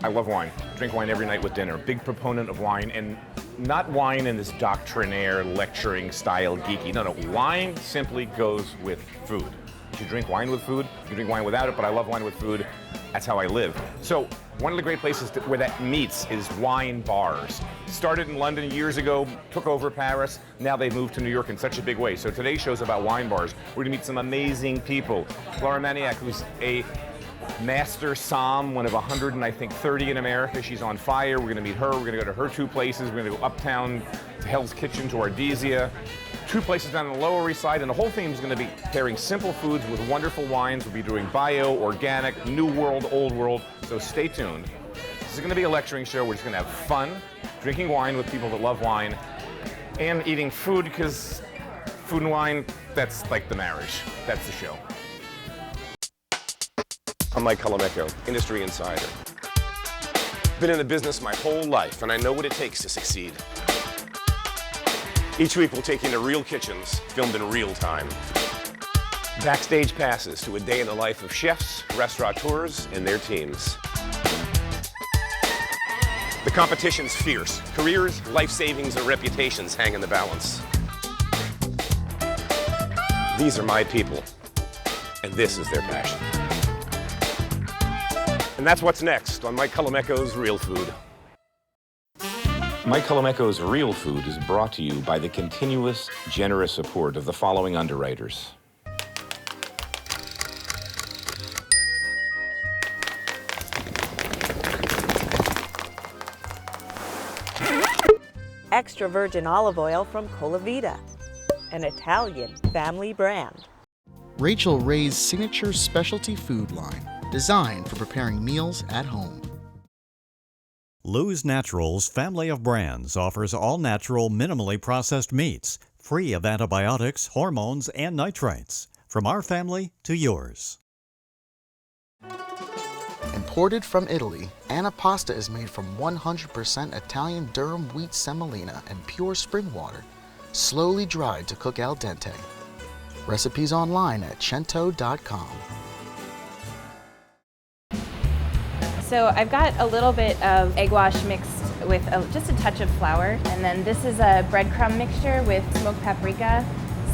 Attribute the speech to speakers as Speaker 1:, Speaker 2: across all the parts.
Speaker 1: I love wine. Drink wine every night with dinner. Big proponent of wine, and not wine in this doctrinaire lecturing style geeky. No, wine simply goes with food. You should drink wine with food. You can drink wine without it, but I love wine with food. That's how I live. So one of the great places where that meets is wine bars. Started in London years ago, took over Paris. Now they've moved to New York in such a big way. So today's show's about wine bars. We're gonna meet some amazing people. Laura Maniec, who's a master somm, one of 130 in America. She's on fire. We're gonna meet her. We're gonna go to her two places. We're gonna go uptown to Hell's Kitchen to Ardesia. Two places down on the Lower East Side, and the whole theme is going to be pairing simple foods with wonderful wines. We'll be doing bio, organic, new world, old world, so stay tuned. This is going to be a lecturing show. We're just going to have fun, drinking wine with people that love wine, and eating food, because food and wine, that's like the marriage. That's the show. I'm Mike Colameco, industry insider. Been in the business my whole life, and I know what it takes to succeed. Each week we'll take you into real kitchens, filmed in real time. Backstage passes to a day in the life of chefs, restaurateurs, and their teams. The competition's fierce. Careers, life savings, and reputations hang in the balance. These are my people, and this is their passion. And that's what's next on Mike Colameco's Real Food. Mike Colameco's Real Food is brought to you by the continuous, generous support of the following underwriters.
Speaker 2: Extra virgin olive oil from Colavita, an Italian family brand.
Speaker 3: Rachel Ray's signature specialty food line, designed for preparing meals at home.
Speaker 4: Lou's Naturals family of brands offers all-natural, minimally processed meats, free of antibiotics, hormones, and nitrates. From our family to yours.
Speaker 3: Imported from Italy, Anna Pasta is made from 100% Italian durum wheat semolina and pure spring water, slowly dried to cook al dente. Recipes online at cento.com.
Speaker 5: So I've got a little bit of egg wash mixed with just a touch of flour, and then this is a breadcrumb mixture with smoked paprika,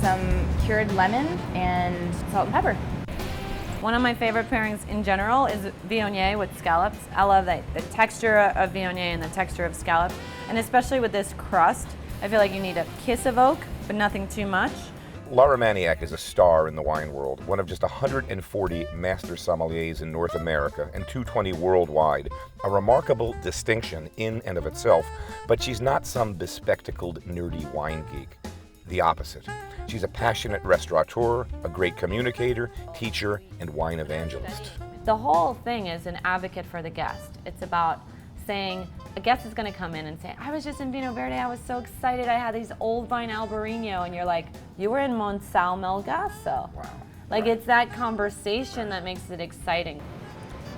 Speaker 5: some cured lemon, and salt and pepper. One of my favorite pairings in general is viognier with scallops. I love the texture of viognier and the texture of scallops, and especially with this crust, I feel like you need a kiss of oak, but nothing too much.
Speaker 1: Laura Maniec is a star in the wine world, one of just 140 master sommeliers in North America and 220 worldwide. A remarkable distinction in and of itself, but she's not some bespectacled, nerdy wine geek. The opposite. She's a passionate restaurateur, a great communicator, teacher, and wine evangelist.
Speaker 5: The whole thing is an advocate for the guest. It's about saying, a guest is going to come in and say, I was just in Vino Verde, I was so excited, I had these old vine Albarino, and you're like, you were in Monsal Melgaso.
Speaker 1: Wow.
Speaker 5: Like, it's that conversation that makes it exciting.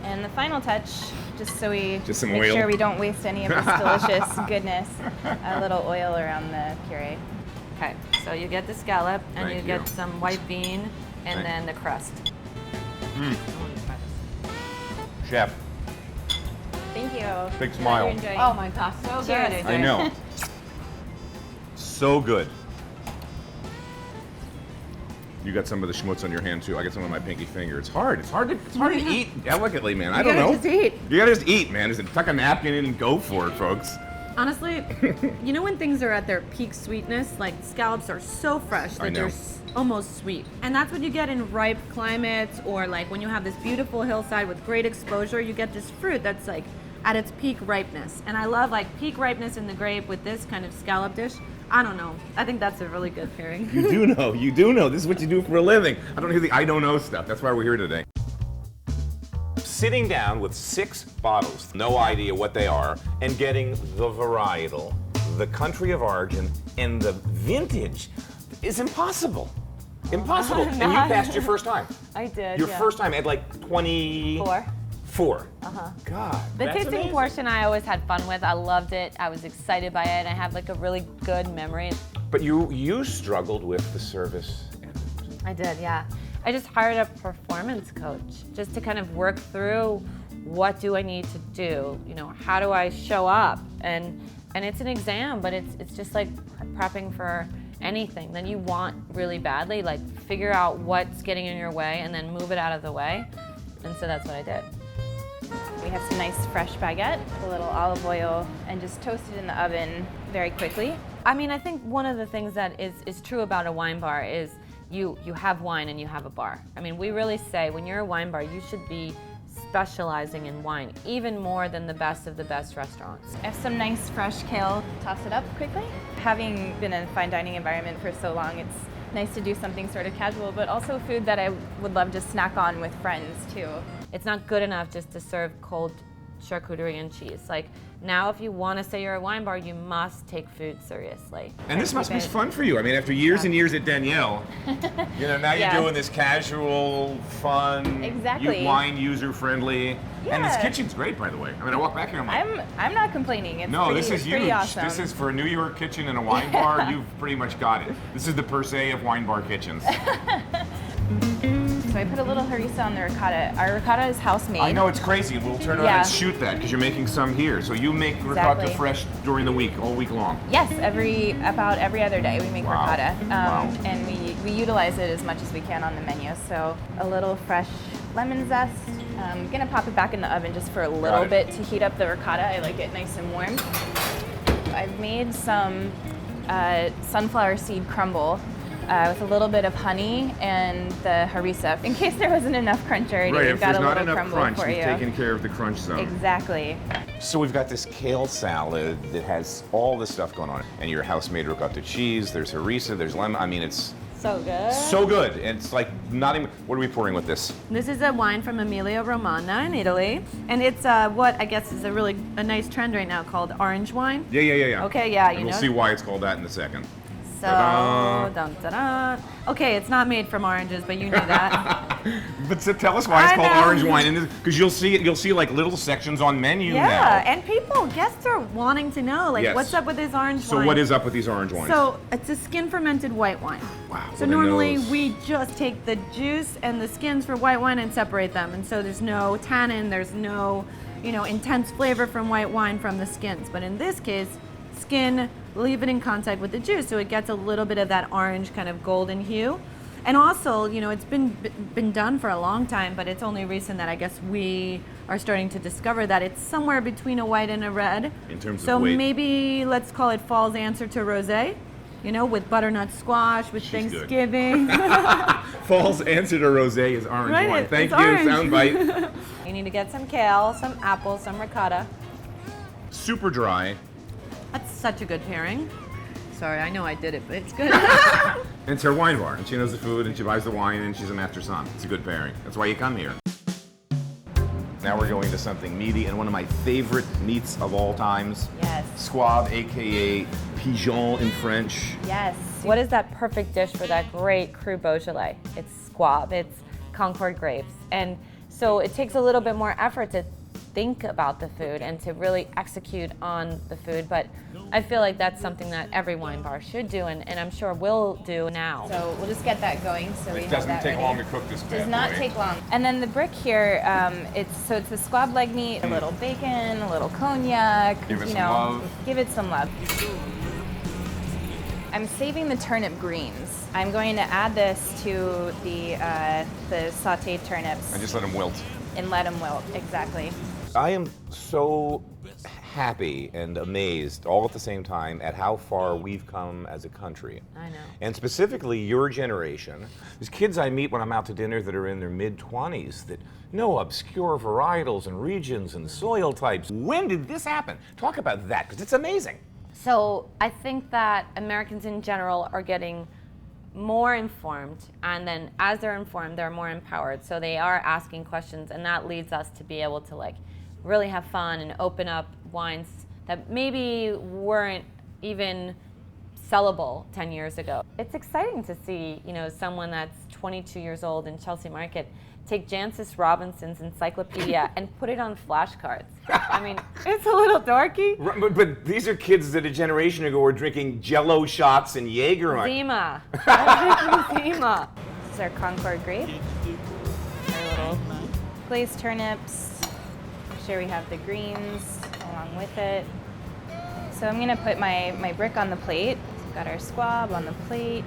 Speaker 5: And the final touch, just so we
Speaker 1: Just some
Speaker 5: make
Speaker 1: oil.
Speaker 5: sure we don't waste any of this delicious goodness, a little oil around the puree. Okay, so you get the scallop, and
Speaker 1: Thank
Speaker 5: you
Speaker 1: you.
Speaker 5: get some white bean, and
Speaker 1: Thank
Speaker 5: then the crust.
Speaker 1: Chef,
Speaker 5: Thank you.
Speaker 1: Big smile.
Speaker 5: Glad you're enjoying.
Speaker 6: Oh my gosh, so
Speaker 5: Cheers.
Speaker 6: good.
Speaker 1: I know. So good. You got some of the schmutz on your hand too. I got some on my pinky finger. It's hard. It's hard to eat delicately, man. I don't know.
Speaker 6: Just eat.
Speaker 1: You gotta just eat, man. Just tuck a napkin in and go for it, folks.
Speaker 5: Honestly, you know when things are at their peak sweetness, like scallops are so fresh
Speaker 1: I
Speaker 5: that
Speaker 1: know.
Speaker 5: they're almost sweet. And that's what you get in ripe climates, or like when you have this beautiful hillside with great exposure, you get this fruit that's like at its peak ripeness. And I love like peak ripeness in the grape with this kind of scallop dish. I don't know. I think that's a really good pairing.
Speaker 1: You do know. You do know. This is what you do for a living. I don't hear the I don't know stuff. That's why we're here today. Sitting down with 6 bottles, no idea what they are, and getting the varietal, the country of origin, and the vintage is impossible. Impossible. And you passed your first time.
Speaker 5: I did.
Speaker 1: Your
Speaker 5: yeah.
Speaker 1: first time at like 24.
Speaker 5: Uh-huh.
Speaker 1: God.
Speaker 5: The
Speaker 1: that's
Speaker 5: tasting
Speaker 1: amazing.
Speaker 5: portion I always had fun with. I loved it. I was excited by it. I have like a really good memory.
Speaker 1: But you struggled with the service.
Speaker 5: I did, yeah. I just hired a performance coach just to kind of work through
Speaker 6: what do I need to do? You know, how do I show up? And it's an exam, but it's just like prepping for anything that you want really badly. Like, figure out what's getting in your way and then move it out of the way. And so that's what I did.
Speaker 5: We have some nice fresh baguette, a little olive oil, and just toast it in the oven very quickly.
Speaker 6: I mean, I think one of the things that is true about a wine bar is you have wine and you have a bar. I mean, we really say when you're a wine bar, you should be specializing in wine, even more than the best of the best restaurants.
Speaker 5: I have some nice fresh kale. Toss it up quickly. Having been in a fine dining environment for so long, it's nice to do something sort of casual, but also food that I would love to snack on with friends too.
Speaker 6: It's not good enough just to serve cold charcuterie and cheese. Like, now if you want to say you're a wine bar, you must take food seriously.
Speaker 1: And this must be fun for you. I mean, after years and years at Danielle, you know, now you're doing this casual, fun, wine user-friendly.
Speaker 5: Yeah.
Speaker 1: And this kitchen's great, by the way. I mean, I walk back here and I'm like,
Speaker 5: I'm not complaining. It's
Speaker 1: no,
Speaker 5: pretty,
Speaker 1: this is
Speaker 5: pretty
Speaker 1: huge.
Speaker 5: awesome.
Speaker 1: This is for a New York kitchen and a wine bar. You've pretty much got it. This is the per se of wine bar kitchens.
Speaker 5: So I put a little harissa on the ricotta. Our ricotta is house-made.
Speaker 1: I know, it's crazy. We'll turn around and shoot that because you're making some here. So you make ricotta fresh during the week, all week long?
Speaker 5: Yes, about every other day we make ricotta.
Speaker 1: Wow.
Speaker 5: And we utilize it as much as we can on the menu. So a little fresh lemon zest. I'm gonna pop it back in the oven just for a little bit to heat up the ricotta. I like it nice and warm. I've made some sunflower seed crumble with a little bit of honey and the harissa. In case there wasn't enough crunch already, we've got a little crumble for you.
Speaker 1: We've taken care of the crunch zone.
Speaker 5: Exactly.
Speaker 1: So we've got this kale salad that has all this stuff going on. And your house-made ricotta cheese, there's harissa, there's lemon. I mean, it's
Speaker 6: so good.
Speaker 1: So good. And it's like not even, what are we pouring with this?
Speaker 6: This is a wine from Emilia Romagna in Italy. And it's what I guess is a nice trend right now called orange wine.
Speaker 1: Yeah.
Speaker 6: Okay, yeah,
Speaker 1: and we'll see why it's called that in a second.
Speaker 6: So, dun-da-da. Okay, it's not made from oranges, but you knew that.
Speaker 1: But so tell us why it's called orange wine, because you'll see like little sections on menu now.
Speaker 6: Yeah, and guests are wanting to know, like, what's up with this orange wine?
Speaker 1: So what is up with these orange wines?
Speaker 6: So it's a skin fermented white wine.
Speaker 1: Wow.
Speaker 6: So normally we just take the juice and the skins for white wine and separate them, and so there's no tannin, there's no, intense flavor from white wine from the skins. But in this case, skin, leave it in contact with the juice so it gets a little bit of that orange kind of golden hue. And also, it's been done for a long time, but it's only recent that I guess we are starting to discover that it's somewhere between a white and a red.
Speaker 1: In terms
Speaker 6: of weight. So
Speaker 1: weight.
Speaker 6: maybe let's call it fall's answer to rosé, with butternut squash, with Thanksgiving.
Speaker 1: Fall's answer to rosé is orange wine. Thank you, soundbite.
Speaker 6: You need to get some kale, some apples, some ricotta.
Speaker 1: Super dry.
Speaker 6: That's such a good pairing. Sorry, I know I did it, but it's good.
Speaker 1: And it's her wine bar, and she knows the food, and she buys the wine, and she's a master son. It's a good pairing. That's why you come here. Now we're going to something meaty, and one of my favorite meats of all times.
Speaker 5: Yes.
Speaker 1: Squab, aka pigeon in French.
Speaker 5: Yes.
Speaker 6: What is that perfect dish for that great cru Beaujolais? It's squab, it's Concord grapes. And so it takes a little bit more effort to think about the food and to really execute on the food, but I feel like that's something that every wine bar should do, and I'm sure will do now.
Speaker 5: So we'll just get that going so we have that ready.
Speaker 1: It doesn't take long to cook this bad boy.
Speaker 5: Does not take long. And then the brick here, it's the squab leg meat, a little bacon, a little cognac.
Speaker 1: Give it some love.
Speaker 5: Give it some love. I'm saving the turnip greens. I'm going to add this to the sautéed turnips.
Speaker 1: And just let them wilt.
Speaker 5: And let them wilt, exactly.
Speaker 1: I am so happy and amazed all at the same time at how far we've come as a country.
Speaker 6: I know.
Speaker 1: And specifically your generation. There's kids I meet when I'm out to dinner that are in their mid-20s that know obscure varietals and regions and soil types. When did this happen? Talk about that, because it's amazing.
Speaker 6: So I think that Americans in general are getting more informed, and then as they're informed, they're more empowered. So they are asking questions, and that leads us to be able to really have fun and open up wines that maybe weren't even sellable 10 years ago. It's exciting to see, someone that's 22 years old in Chelsea Market take Jancis Robinson's encyclopedia and put it on flashcards. I mean, it's a little dorky.
Speaker 1: Right, but these are kids that a generation ago were drinking Jell-O shots and Jaeger.
Speaker 6: Zima. I'm drinking Zima.
Speaker 5: This is our Concord grape. Our little glazed turnips. sure we have the greens along with it. So I'm gonna put my brick on the plate. So we've got our squab on the plate.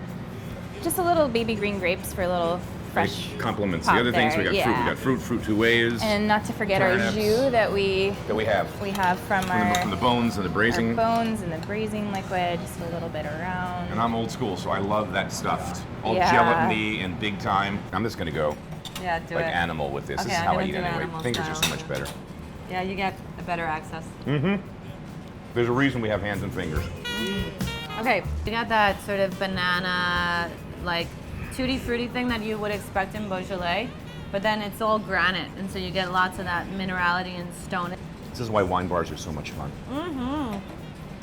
Speaker 5: Just a little baby green grapes for a little fresh
Speaker 1: Nice compliments.
Speaker 5: pop
Speaker 1: The other things,
Speaker 5: there,
Speaker 1: we got
Speaker 5: yeah.
Speaker 1: fruit two ways.
Speaker 5: And not to forget our
Speaker 1: turnips
Speaker 5: jus that we
Speaker 1: have
Speaker 5: from
Speaker 1: the bones and the braising.
Speaker 5: our bones and the braising liquid, just a little bit around.
Speaker 1: And I'm old school, so I love that stuffed. All
Speaker 5: Yeah.
Speaker 1: gelatiny and big time. I'm just gonna go
Speaker 6: Yeah, do
Speaker 1: like
Speaker 6: it.
Speaker 1: animal with this.
Speaker 6: Okay,
Speaker 1: This is
Speaker 6: I'm
Speaker 1: how I
Speaker 6: gonna
Speaker 1: eat
Speaker 6: do
Speaker 1: anyway.
Speaker 6: animal
Speaker 1: Fingers are
Speaker 6: style.
Speaker 1: so much better.
Speaker 6: Yeah, you get a better access.
Speaker 1: There's a reason we have hands and fingers.
Speaker 6: Okay, you got that sort of banana, like tutti frutti thing that you would expect in Beaujolais, but then it's all granite, and so you get lots of that minerality and stone.
Speaker 1: This is why wine bars are so much fun.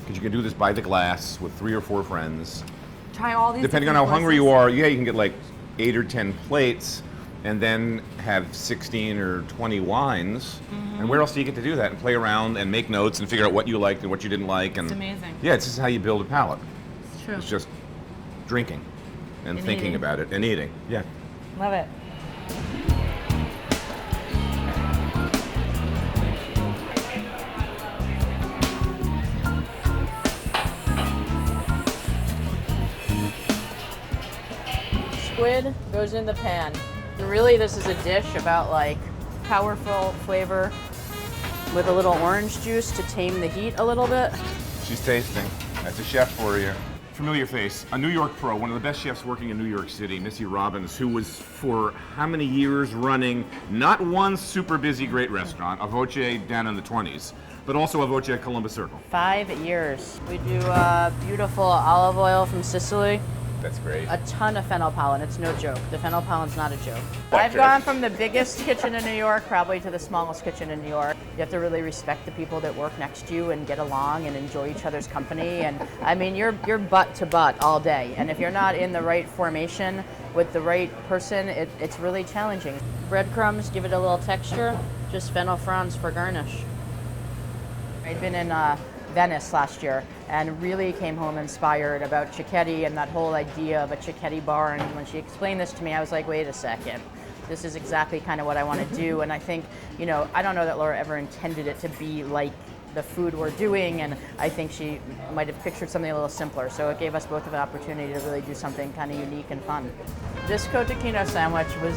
Speaker 1: Because you can do this by the glass with 3 or 4 friends.
Speaker 6: Try all these.
Speaker 1: Depending on how hungry you are, yeah, you can get like 8 or 10 plates and then have 16 or 20 wines. And where else do you get to do that and play around and make notes and figure out what you liked and what you didn't like? And
Speaker 6: It's amazing.
Speaker 1: Yeah, it's just how you build a palate.
Speaker 6: It's true.
Speaker 1: It's just drinking and thinking
Speaker 6: eating.
Speaker 1: about it and eating. Yeah.
Speaker 6: Love it.
Speaker 7: Squid goes in the pan. And really, this is a dish about like powerful flavor with a little orange juice to tame the heat a little bit.
Speaker 1: She's tasting. That's a chef for you. Familiar face, a New York pro, one of the best chefs working in New York City, Missy Robbins, who was for how many years running not one super busy great restaurant, A Voce down in the 20s, but also A Voce at Columbus Circle.
Speaker 7: 5 years. We do beautiful olive oil from Sicily.
Speaker 1: That's great.
Speaker 7: A ton of fennel pollen. It's no joke. The fennel pollen's not a joke.
Speaker 1: What,
Speaker 7: I've
Speaker 1: Kirk?
Speaker 7: gone from the biggest kitchen in New York probably to the smallest kitchen in New York. You have to really respect the people that work next to you and get along and enjoy each other's company. And I mean, you're butt to butt all day. And if you're not in the right formation with the right person, it's really challenging. Breadcrumbs give it a little texture. Just fennel fronds for garnish. I'd been in Venice last year and really came home inspired about cicchetti and that whole idea of a cicchetti bar. And when she explained this to me, I was like, wait a second. This is exactly kind of what I want to do. And I think, you know, I don't know that Laura ever intended it to be like the food we're doing. And I think she might have pictured something a little simpler. So it gave us both an opportunity to really do something kind of unique and fun. This cotechino sandwich was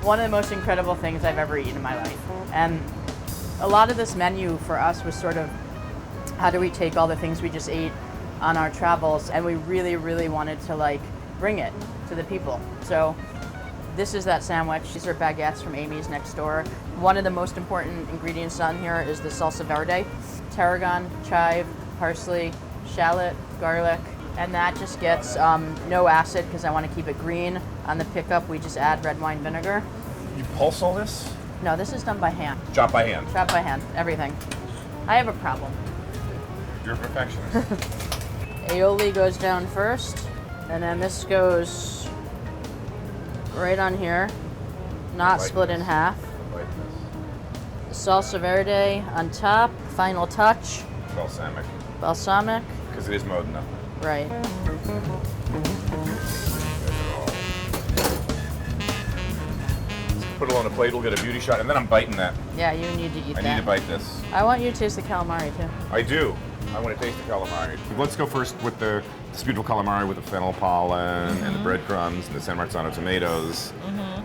Speaker 7: one of the most incredible things I've ever eaten in my life. And a lot of this menu for us was sort of, how do we take all the things we just ate on our travels, and we really, really wanted to like bring it to the people. So this is that sandwich. These are baguettes from Amy's next door. One of the most important ingredients on here is the salsa verde. Tarragon, chive, parsley, shallot, garlic, and that just gets no acid because I want to keep it green. On the pickup, we just add red wine vinegar.
Speaker 1: You pulse all this?
Speaker 7: No, this is done by hand.
Speaker 1: Chop by hand.
Speaker 7: Chopped by hand, everything. I have a problem.
Speaker 1: You're a perfectionist.
Speaker 7: Aioli goes down first, and then this goes right on here, not
Speaker 1: Like
Speaker 7: split in
Speaker 1: this.
Speaker 7: half.
Speaker 1: Like this.
Speaker 7: Salsa verde on top, final touch,
Speaker 1: Balsamic.
Speaker 7: balsamic,
Speaker 1: Because it is Modena.
Speaker 7: right.
Speaker 1: Put it on a plate, we'll get a beauty shot, and then I'm biting that.
Speaker 7: Yeah, you need to eat
Speaker 1: I
Speaker 7: that.
Speaker 1: need to bite this.
Speaker 7: I want you to taste the calamari too.
Speaker 1: I do. I want to taste the calamari. Let's go first with this beautiful calamari with the fennel pollen and the breadcrumbs and the San Marzano tomatoes.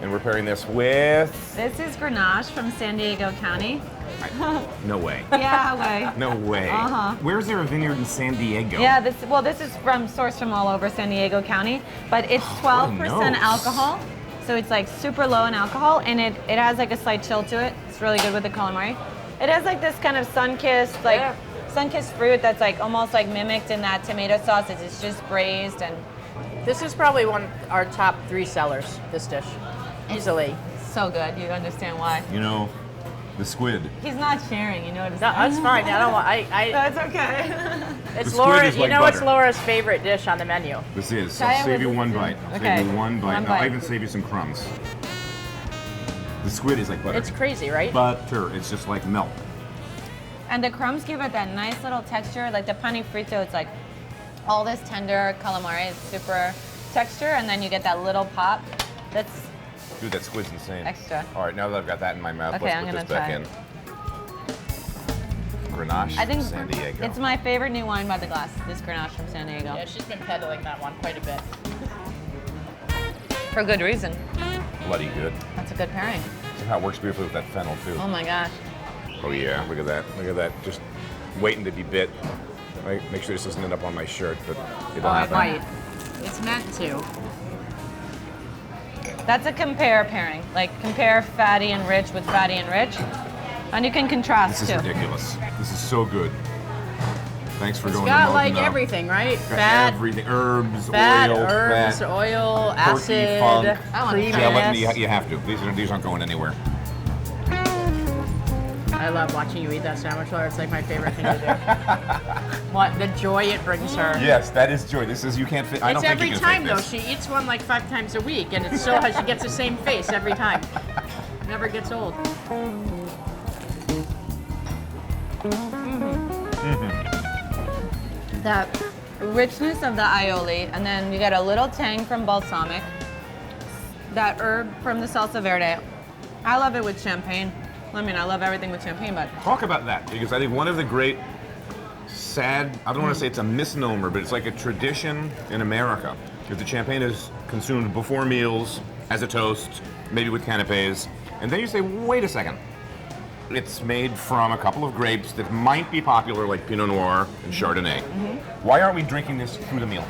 Speaker 1: And we're pairing this with...
Speaker 6: This is Grenache from San Diego County.
Speaker 1: No way.
Speaker 6: Yeah, way.
Speaker 1: No way. Where's there a vineyard in San Diego?
Speaker 6: Yeah, this is sourced from all over San Diego County, but it's 12%
Speaker 1: nose.
Speaker 6: alcohol, so it's like super low in alcohol, and it has like a slight chill to it. It's really good with the calamari. It has like this kind of sun-kissed, sun-kissed fruit that's like almost like mimicked in that tomato sauce. It's just braised and
Speaker 7: This is probably one of our top 3 sellers, this dish. Easily.
Speaker 6: so good. You understand why?
Speaker 1: You know, the squid.
Speaker 6: He's not sharing. You notice?
Speaker 7: No, that's fine. I don't want.
Speaker 6: That's okay.
Speaker 7: It's
Speaker 1: The
Speaker 7: Laura.
Speaker 1: squid is
Speaker 7: You
Speaker 1: like
Speaker 7: know, it's
Speaker 1: butter.
Speaker 7: Laura's favorite dish on the menu.
Speaker 1: This is.
Speaker 6: Try
Speaker 1: I'll
Speaker 6: it
Speaker 1: save
Speaker 6: with
Speaker 1: you one
Speaker 6: the-
Speaker 1: bite.
Speaker 6: Okay.
Speaker 1: Save you one bite.
Speaker 6: One
Speaker 1: No, I'll
Speaker 6: bite.
Speaker 1: even save you some crumbs. The squid is like butter.
Speaker 7: It's crazy, right?
Speaker 1: butter. It's just like milk.
Speaker 6: And the crumbs give it that nice little texture, like the pane frito. It's like all this tender calamari. It's super texture, and then you get that little pop. That's
Speaker 1: Dude, that squid's insane.
Speaker 6: Extra.
Speaker 1: All right, now that I've got that in my mouth,
Speaker 6: Okay,
Speaker 1: let's
Speaker 6: I'm
Speaker 1: put
Speaker 6: gonna
Speaker 1: this back
Speaker 6: try.
Speaker 1: in. Grenache
Speaker 6: I think
Speaker 1: from San Diego.
Speaker 6: it's my favorite new wine by the glass, this Grenache from San Diego.
Speaker 7: Yeah, she's been peddling that one quite a bit.
Speaker 6: For good reason.
Speaker 1: Bloody good.
Speaker 6: That's a good pairing.
Speaker 1: See how it works beautifully with that fennel too.
Speaker 6: Oh my gosh.
Speaker 1: Oh yeah, look at that. Look at that. Just waiting to be bit. Right? Make sure this doesn't end up on my shirt, but it'll happen.
Speaker 7: Right. It's meant to.
Speaker 6: That's a compare pairing. Like compare fatty and rich with fatty and rich. And you can contrast
Speaker 1: This is
Speaker 6: too.
Speaker 1: ridiculous. This is so good. Thanks for
Speaker 7: It's
Speaker 1: going
Speaker 7: got
Speaker 1: to
Speaker 7: like
Speaker 1: Molding, though.
Speaker 7: everything, right?
Speaker 1: Got
Speaker 7: Fat,
Speaker 1: everything. Herbs,
Speaker 7: fat,
Speaker 1: oil,
Speaker 7: herbs,
Speaker 1: fat,
Speaker 7: oil,
Speaker 1: porky
Speaker 7: acid,
Speaker 1: funk,
Speaker 6: I want
Speaker 7: creaminess.
Speaker 1: gelatin. You have to. These aren't going anywhere.
Speaker 7: I love watching you eat that sandwich, Laura. It's like my favorite thing to do. What the joy it brings her.
Speaker 1: Yes, that is joy. This is, you can't fit. I don't
Speaker 7: It's
Speaker 1: think
Speaker 7: every
Speaker 1: you can
Speaker 7: time
Speaker 1: fake
Speaker 7: though.
Speaker 1: this.
Speaker 7: She eats one like 5 times a week, and it's still she gets the same face every time. Never gets old.
Speaker 6: That richness of the aioli, and then you get a little tang from balsamic. That herb from the salsa verde. I love it with champagne. I mean, I love everything with champagne, but
Speaker 1: Talk about that, because I think one of the great sad, I don't want to say it's a misnomer, but it's like a tradition in America. If the champagne is consumed before meals, as a toast, maybe with canapes, and then you say, wait a second. It's made from a couple of grapes that might be popular, like Pinot Noir and Chardonnay. Why aren't we drinking this through the meal?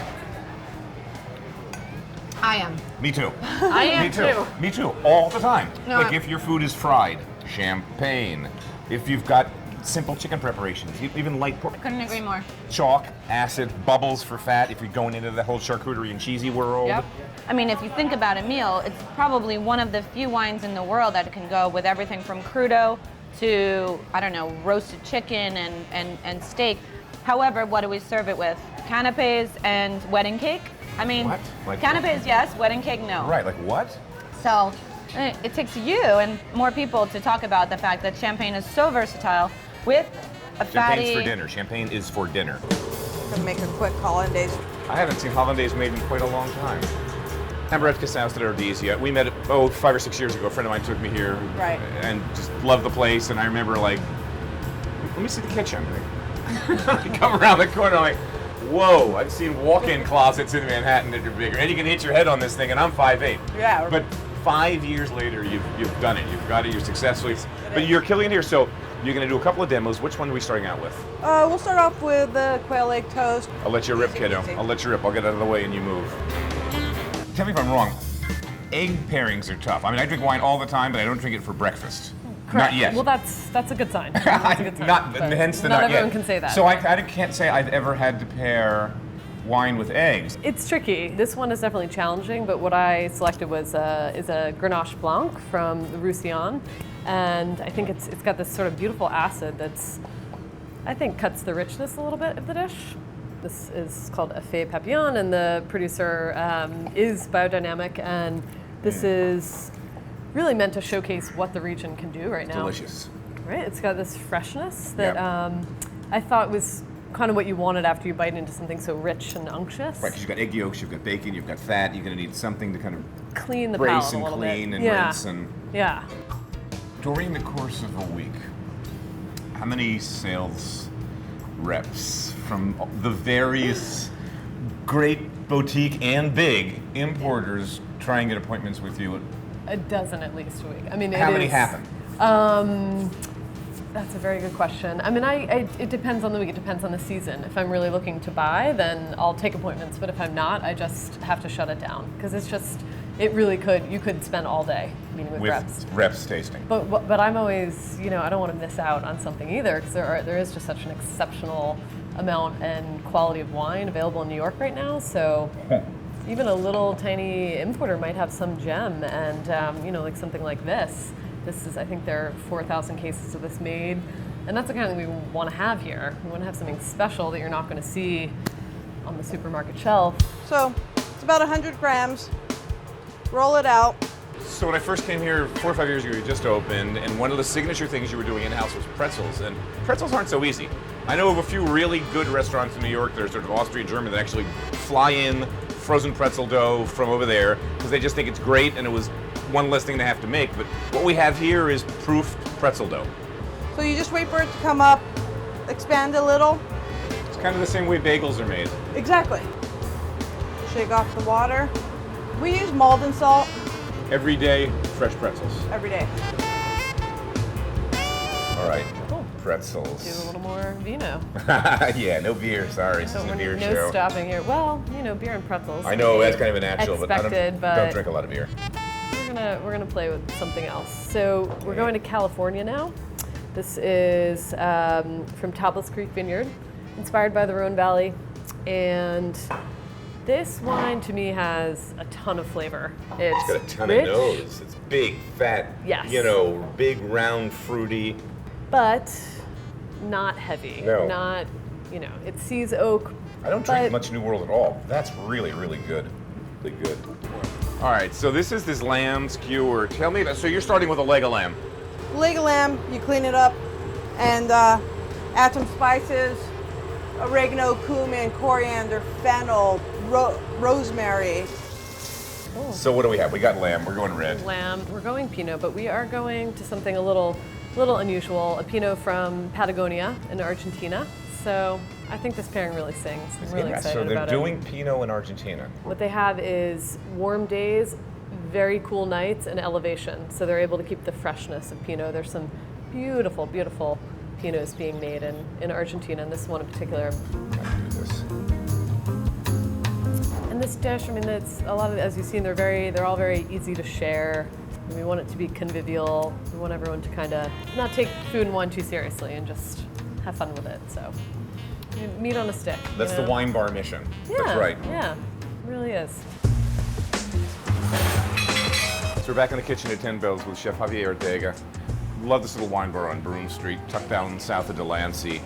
Speaker 6: I am.
Speaker 1: Me too.
Speaker 7: I am
Speaker 1: Me too.
Speaker 7: too.
Speaker 1: Me too. All the time.
Speaker 6: No,
Speaker 1: Like if your food is fried, champagne. If you've got simple chicken preparations, even light pork.
Speaker 6: Couldn't agree more.
Speaker 1: Chalk, acid, bubbles for fat. If you're going into the whole charcuterie and cheesy world.
Speaker 6: Yep. I mean, if you think about a meal, it's probably one of the few wines in the world that can go with everything from crudo to, I don't know, roasted chicken and steak. However, what do we serve it with? Canapes and wedding cake? I mean,
Speaker 1: What? Like-
Speaker 6: canapes, yes, wedding cake, no.
Speaker 1: Right. Like what?
Speaker 6: So it takes you and more people to talk about the fact that champagne is so versatile with a fatty...
Speaker 1: Champagne's for dinner. Champagne is for dinner.
Speaker 2: To make a quick hollandaise.
Speaker 1: I haven't seen hollandaise made in quite a long time. Amberetta's house at Ardesia. We met 5 or 6 years ago. A friend of mine took me here,
Speaker 2: Right.
Speaker 1: and just loved the place. And I remember like, let me see the kitchen. You come around the corner, like, whoa! I've seen walk-in closets in Manhattan that are bigger, and you can hit your head on this thing. And I'm 5'8".
Speaker 2: Yeah.
Speaker 1: But 5 years later, you've done it. You've got it. You're successfully. But you're killing it here. So you're going to do a couple of demos. Which one are we starting out with?
Speaker 2: We'll start off with the quail egg toast.
Speaker 1: I'll let you rip,
Speaker 2: Easy,
Speaker 1: kiddo.
Speaker 2: easy.
Speaker 1: I'll let you rip. I'll get out of the way and you move. Tell me if I'm wrong. Egg pairings are tough. I mean, I drink wine all the time, but I don't drink it for breakfast. Not yet.
Speaker 8: Well, that's a good sign. That's a good sign.
Speaker 1: not,
Speaker 8: But
Speaker 1: hence the
Speaker 8: not
Speaker 1: not
Speaker 8: everyone
Speaker 1: yet.
Speaker 8: can say that.
Speaker 1: So I can't say I've ever had to pair wine with eggs.
Speaker 8: It's tricky. This one is definitely challenging, but what I selected was is a Grenache Blanc from the Roussillon, and I think it's got this sort of beautiful acid that's, I think, cuts the richness a little bit of the dish. This is called Effet Papillon, and the producer is biodynamic, and this is really meant to showcase what the region can do right now.
Speaker 1: Delicious.
Speaker 8: Right? It's got this freshness that
Speaker 1: Yep.
Speaker 8: I thought was kind of what you wanted after you bite into something so rich and unctuous.
Speaker 1: Right, because you've got egg yolks, you've got bacon, you've got fat. You're going to need something to kind of
Speaker 8: Clean the
Speaker 1: brace
Speaker 8: palate a
Speaker 1: and
Speaker 8: little
Speaker 1: clean
Speaker 8: bit.
Speaker 1: and
Speaker 8: Yeah.
Speaker 1: rinse. And
Speaker 8: Yeah.
Speaker 1: during the course of a week, how many sales reps from the various great boutique and big importers try and get appointments with you?
Speaker 8: A dozen at least a week. I mean,
Speaker 1: How many happen?
Speaker 8: That's a very good question. I mean, it depends on the week. It depends on the season. If I'm really looking to buy, then I'll take appointments. But if I'm not, I just have to shut it down because it's just, it really could. You could spend all day meeting with reps.
Speaker 1: Reps tasting.
Speaker 8: But I'm always, I don't want to miss out on something either because there is just such an exceptional amount and quality of wine available in New York right now. So even a little tiny importer might have some gem, and like something like this. This is, I think there are 4,000 cases of this made, and that's the kind of thing we want to have here. We want to have something special that you're not going to see on the supermarket shelf.
Speaker 2: So it's about 100 grams. Roll it out.
Speaker 1: So when I first came here 4 or 5 years ago, you just opened, and one of the signature things you were doing in-house was pretzels, and pretzels aren't so easy. I know of a few really good restaurants in New York that are sort of Austrian-German that actually fly in frozen pretzel dough from over there because they just think it's great and it was one less thing they have to make. But what we have here is proofed pretzel dough.
Speaker 2: So you just wait for it to come up,
Speaker 9: expand a little.
Speaker 1: It's kind of the same way bagels are made.
Speaker 9: Exactly. Shake off the water. We use Maldon salt
Speaker 1: Every day, fresh pretzels.
Speaker 9: every day.
Speaker 1: All right,
Speaker 8: Cool.
Speaker 1: pretzels.
Speaker 8: Do a little more vino.
Speaker 1: Yeah, no beer, sorry. This isn't a beer
Speaker 8: no
Speaker 1: show.
Speaker 8: stopping here. Well, you know, beer and pretzels.
Speaker 1: I know, that's kind of a natural, but I
Speaker 8: Expected,
Speaker 1: don't drink a lot of beer.
Speaker 8: We're gonna play with something else. So we're going to California now. This is from Topless Creek Vineyard, inspired by the Rhone Valley, and this wine to me has a ton of flavor.
Speaker 1: It's got a ton
Speaker 8: rich,
Speaker 1: of nose. It's big, fat,
Speaker 8: Yes.
Speaker 1: you know, big, round, fruity.
Speaker 8: but not heavy.
Speaker 1: No.
Speaker 8: Not, you know, it sees oak.
Speaker 1: I don't drink
Speaker 8: but
Speaker 1: much New World at all. That's really, really good. Really good. All right, so this is this lamb skewer. Tell me about, so you're starting with a leg of lamb.
Speaker 9: Leg of lamb, you clean it up and add some spices, oregano, cumin, coriander, fennel, rosemary.
Speaker 1: So what do we have? We got lamb, we're going red.
Speaker 8: Lamb. We're going Pinot, but we are going to something a little unusual. A Pinot from Patagonia in Argentina. So I think this pairing really sings. I'm really excited
Speaker 1: So they're
Speaker 8: about
Speaker 1: doing
Speaker 8: it.
Speaker 1: Pinot in Argentina.
Speaker 8: What they have is warm days, very cool nights, and elevation. So they're able to keep the freshness of Pinot. There's some beautiful, beautiful Pinots being made in Argentina, and this one in particular.
Speaker 1: Do this.
Speaker 8: And this dish, I mean, it's a lot of, as you've seen, they're all very easy to share. We want it to be convivial. We want everyone to kind of not take food and wine too seriously and just have fun with it. So, meat on a stick.
Speaker 1: That's
Speaker 8: you
Speaker 1: the
Speaker 8: know?
Speaker 1: wine bar mission.
Speaker 8: Yeah,
Speaker 1: That's right.
Speaker 8: Yeah, it really is.
Speaker 1: So we're back in the kitchen at 10 Bells with Chef Javier Ortega. Love this little wine bar on Broome Street, tucked down south of Delancey.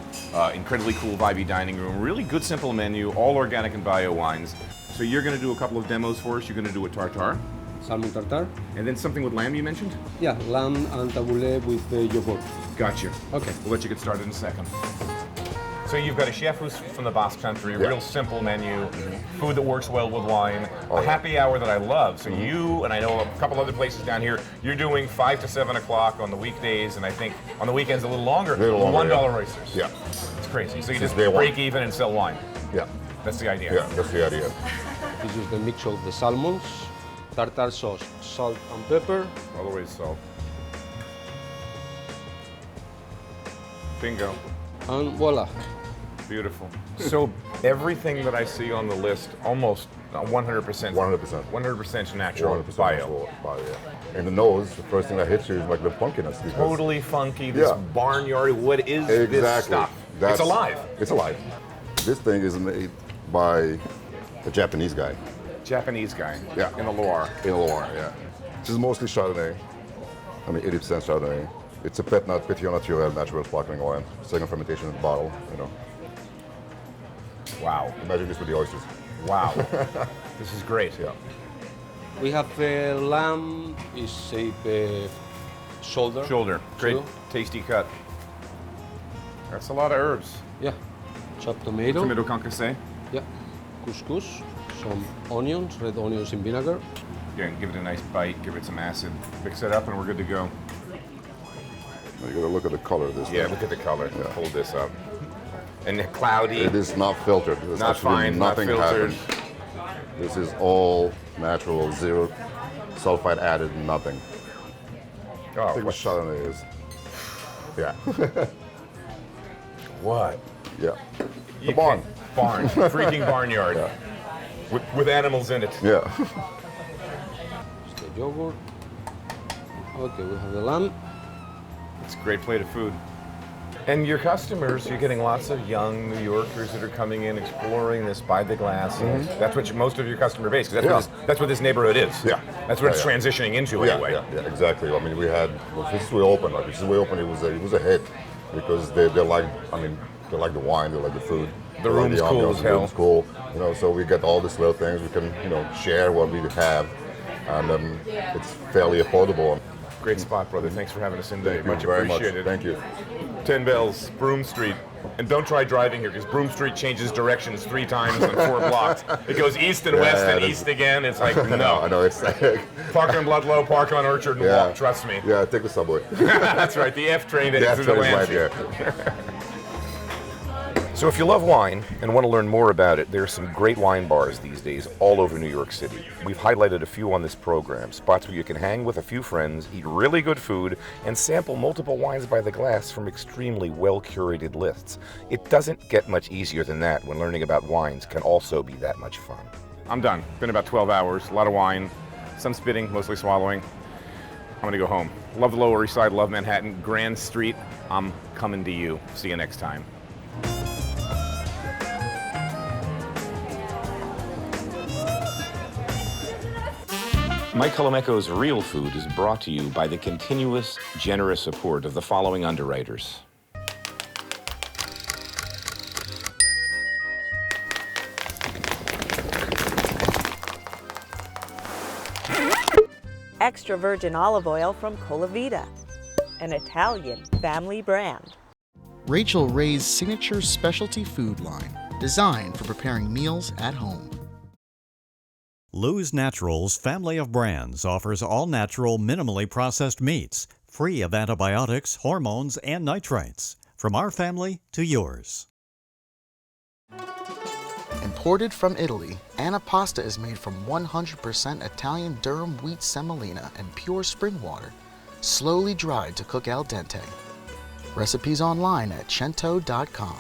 Speaker 1: Incredibly cool, vibey dining room. Really good, simple menu, all organic and bio wines. So you're going to do a couple of demos for us. You're going to do a tartare.
Speaker 10: Salmon tartare.
Speaker 1: And then something with lamb you mentioned?
Speaker 10: Yeah, lamb and tabbouleh with yogurt.
Speaker 1: Gotcha.
Speaker 10: Okay.
Speaker 1: We'll let you get started in a second. So you've got a chef who's from the Basque Country, real simple menu, food that works well with wine, a happy hour that I love. So you, and I know a couple other places down here, you're doing 5 to 7 o'clock on the weekdays, and I think on the weekends a little longer, $1 oysters.
Speaker 11: Yeah.
Speaker 1: It's crazy. So you
Speaker 11: Since
Speaker 1: just
Speaker 11: day one.
Speaker 1: break even and sell wine.
Speaker 11: Yeah.
Speaker 1: That's the idea.
Speaker 11: Yeah, that's the idea.
Speaker 10: This is the mix of the salmons, tartare sauce, salt and pepper.
Speaker 1: All the way to salt. Bingo.
Speaker 10: And voila.
Speaker 1: Beautiful. So everything that I see on the list, almost 100%.
Speaker 11: 100%.
Speaker 1: 100% natural
Speaker 11: 100%
Speaker 1: bio.
Speaker 11: natural bio, yeah. In the nose, the first thing that hits you is like the funkiness. because-
Speaker 1: Totally funky, this
Speaker 11: Yeah.
Speaker 1: barnyard. What is this stuff? It's alive.
Speaker 11: It's alive. This thing is made by a Japanese guy.
Speaker 1: Japanese guy.
Speaker 11: Yeah.
Speaker 1: In the Loire.
Speaker 11: In the Loire, yeah. This is mostly Chardonnay. I mean, 80% Chardonnay. It's a Pétillant Naturel natural sparkling wine. Second fermentation in the bottle, you know.
Speaker 1: Wow.
Speaker 11: Imagine this with the oysters.
Speaker 1: Wow. This is great.
Speaker 11: Yeah.
Speaker 10: We have lamb, is a shoulder.
Speaker 1: Shoulder. Great,
Speaker 10: Shoulder.
Speaker 1: tasty cut. That's a lot of herbs.
Speaker 10: Yeah. Chopped tomato.
Speaker 1: Tomato concassé.
Speaker 10: Yeah. Couscous. Some onions, red onions in vinegar.
Speaker 1: Again, give it a nice bite, give it some acid. Mix it up and we're good to go.
Speaker 11: You gotta look at the color of this
Speaker 1: Yeah,
Speaker 11: thing.
Speaker 1: look at the color. Hold this up. And cloudy.
Speaker 11: It is not filtered. There's
Speaker 1: Not
Speaker 11: actually
Speaker 1: fine, not
Speaker 11: nothing
Speaker 1: filtered.
Speaker 11: happened. This is all natural, zero sulfite added, nothing.
Speaker 1: Oh,
Speaker 11: I think what Chardonnay is. Yeah.
Speaker 1: What?
Speaker 11: Yeah.
Speaker 1: You
Speaker 11: The barn.
Speaker 1: can't- Barn. Freaking barnyard.
Speaker 11: Yeah.
Speaker 1: With animals in it.
Speaker 11: Yeah.
Speaker 10: The yogurt. Okay, we have the lamb.
Speaker 1: It's a great plate of food. And your customers, you're getting lots of young New Yorkers that are coming in, exploring this by the glass. That's what most of your customer base, because that's what this neighborhood is.
Speaker 11: Yeah.
Speaker 1: That's what
Speaker 11: Yeah,
Speaker 1: it's
Speaker 11: yeah.
Speaker 1: transitioning into
Speaker 11: Yeah,
Speaker 1: anyway.
Speaker 11: yeah, exactly. I mean, we had since we opened, it was a hit because they like, I mean, they like the wine, they like the food.
Speaker 1: The
Speaker 11: they like
Speaker 1: room's cool
Speaker 11: ambiance,
Speaker 1: as
Speaker 11: the
Speaker 1: hell.
Speaker 11: room's cool, you know. So we get all these little things we can, you know, share what we have, and it's fairly affordable.
Speaker 1: Great spot, brother. Thanks for having us in today.
Speaker 11: Thank you
Speaker 1: Much
Speaker 11: very much.
Speaker 1: appreciated.
Speaker 11: Thank you.
Speaker 1: 10 Bells, Broome Street. And don't try driving here because Broome Street changes directions 3 times on 4 blocks. It goes east and west and east again. It's like, no.
Speaker 11: I know, it's like...
Speaker 1: Park on Ludlow, park on Orchard and walk, trust me.
Speaker 11: Yeah, take the subway.
Speaker 1: That's right, the F train that
Speaker 11: The
Speaker 1: heads
Speaker 11: F
Speaker 1: to the
Speaker 11: train is right
Speaker 1: Lancey.
Speaker 11: there.
Speaker 1: So if you love wine and want to learn more about it, there are some great wine bars these days all over New York City. We've highlighted a few on this program, spots where you can hang with a few friends, eat really good food, and sample multiple wines by the glass from extremely well-curated lists. It doesn't get much easier than that when learning about wines can also be that much fun. I'm done. Been about 12 hours, a lot of wine, some spitting, mostly swallowing. I'm gonna go home. Love the Lower East Side, love Manhattan, Grand Street. I'm coming to you. See you next time. Mike Colameco's Real Food is brought to you by the continuous, generous support of the following underwriters.
Speaker 2: Extra virgin olive oil from Colavita, an Italian family brand.
Speaker 3: Rachel Ray's signature specialty food line, designed for preparing meals at home.
Speaker 4: Lou's Naturals family of brands offers all-natural, minimally processed meats, free of antibiotics, hormones, and nitrates. From our family to yours.
Speaker 3: Imported from Italy, Anapasta is made from 100% Italian durum wheat semolina and pure spring water, slowly dried to cook al dente. Recipes online at cento.com.